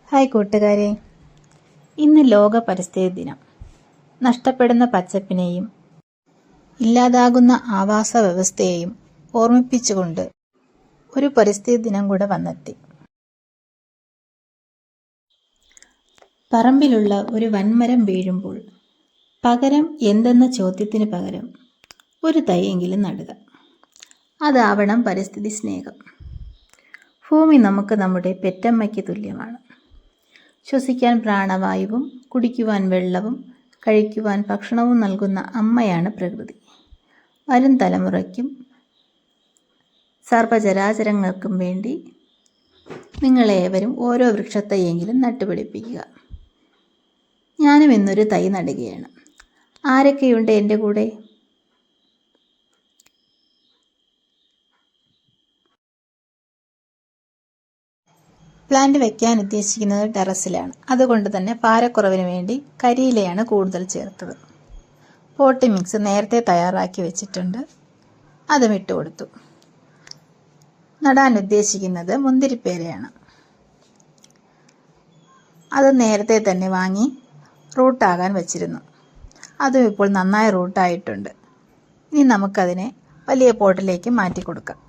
Hi കൂട്ടുകാരെ, ഇന്ന് ലോക പരിസ്ഥിതി ദിനം. നഷ്ടപ്പെടുന്ന പച്ചപ്പിനെയും ഇല്ലാതാകുന്ന ആവാസ വ്യവസ്ഥയെയും ഓർമ്മിപ്പിച്ചുകൊണ്ട് ഒരു പരിസ്ഥിതി ദിനം കൂടെ വന്നെത്തി. പറമ്പിലുള്ള ഒരു വൻമരം വീഴുമ്പോൾ പകരം എന്തെന്ന ചോദ്യത്തിന് പകരം ഒരു തൈയെങ്കിലും നടുക. അതാവണം പരിസ്ഥിതി സ്നേഹം. ഭൂമി നമുക്ക് നമ്മുടെ പെറ്റമ്മയ്ക്ക് തുല്യമാണ്. ശ്വസിക്കാൻ പ്രാണവായുവും കുടിക്കുവാൻ വെള്ളവും കഴിക്കുവാൻ ഭക്ഷണവും നൽകുന്ന അമ്മയാണ് പ്രകൃതി. വരും തലമുറയ്ക്കും സർവചരാചരങ്ങൾക്കും വേണ്ടി നിങ്ങളേവരും ഓരോ വൃക്ഷത്തൈയെങ്കിലും നട്ടുപിടിപ്പിക്കുക. ഞാനും ഇന്നൊരു തൈ നടുകയാണ്. ആരൊക്കെയുണ്ട് എൻ്റെ കൂടെ? പ്ലാന്റ് വെക്കാൻ ഉദ്ദേശിക്കുന്നത് ടെറസിലാണ്. അതുകൊണ്ട് തന്നെ ഭാരക്കുറവിന് വേണ്ടി കരിയിലയാണ് കൂടുതൽ ചേർത്തത്. പോട്ടി മിക്സ് നേരത്തെ തയ്യാറാക്കി വെച്ചിട്ടുണ്ട്, അതും ഇട്ട് കൊടുത്തു. നടാൻ ഉദ്ദേശിക്കുന്നത് മുന്തിരിപ്പേരയാണ്. അത് നേരത്തെ തന്നെ വാങ്ങി റൂട്ടാകാൻ വെച്ചിരുന്നു. അതും ഇപ്പോൾ നന്നായി റൂട്ടായിട്ടുണ്ട്. ഇനി നമുക്കതിനെ വലിയ പോട്ടിലേക്ക് മാറ്റി കൊടുക്കാം.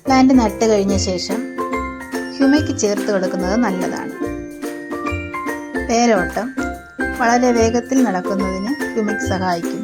പ്ലാന്റ് നട്ട് കഴിഞ്ഞ ശേഷം ഹ്യൂമിക് ചേർത്ത് കൊടുക്കുന്നത് നല്ലതാണ്. വേരോട്ടം വളരെ വേഗത്തിൽ നടക്കുന്നതിന് ഹ്യൂമിക് സഹായിക്കുന്നു.